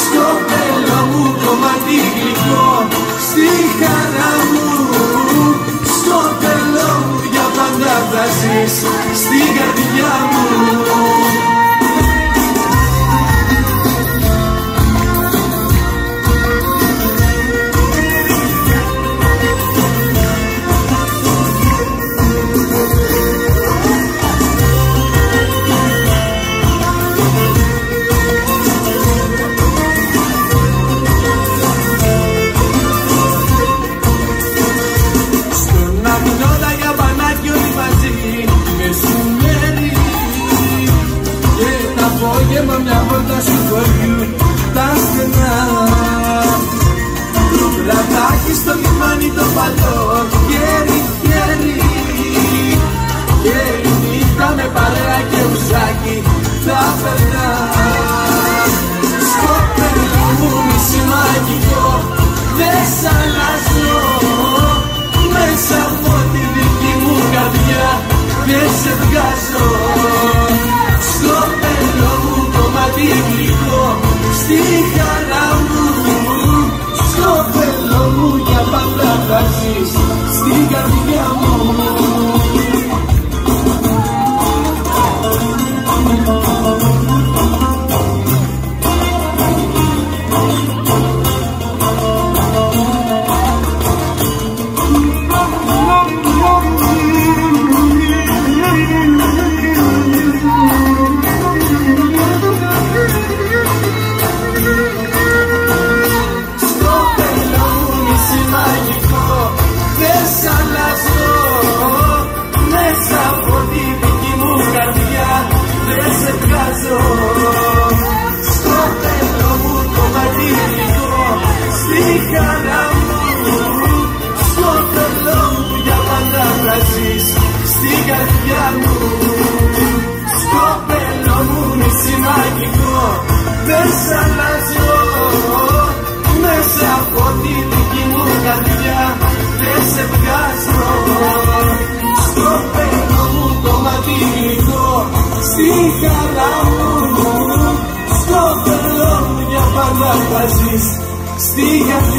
Στο πέλο μου κομμάτι γλυκό, στη χαρά μου. Στο πέλο μου για πάντα θα ζεις, στην καρδιά μου. Απόγευμα μια βόλτα σου χωριού τα στενά. Το πλατάκι στο λιμάνι το παλιό, χέρι-χέρι. Και η νύχτα με παρέα και ουζάκι θα περνά. Στο πέλο μου μισή μαγικό, δεν σ' αλλάζω. Μέσα από τη δική μου καρδιά δεν σε βγάζω. Στο πέλο μου κομμάτι γλυκό, στη χαρά μου. Στο πέλο μου για πάντα θα ζεις, στην καρδιά μου. Στο πέλο μου κομμάτι γλυκό, στη χαρά μου. Στο πέλο μου για πάντα θα ζεις, στην καρδιά μου. Στο πέλο μου νησί μαγικό, δεν σ' αλλάζω. Μέσα από τη δική μου καρδιά δεν σε βγάζω. Στο πέλο μου κομμάτι γλυκό, στη χαρά μου. Στο πέλο μου για πάντα θα ζεις, στη καρδιά μου.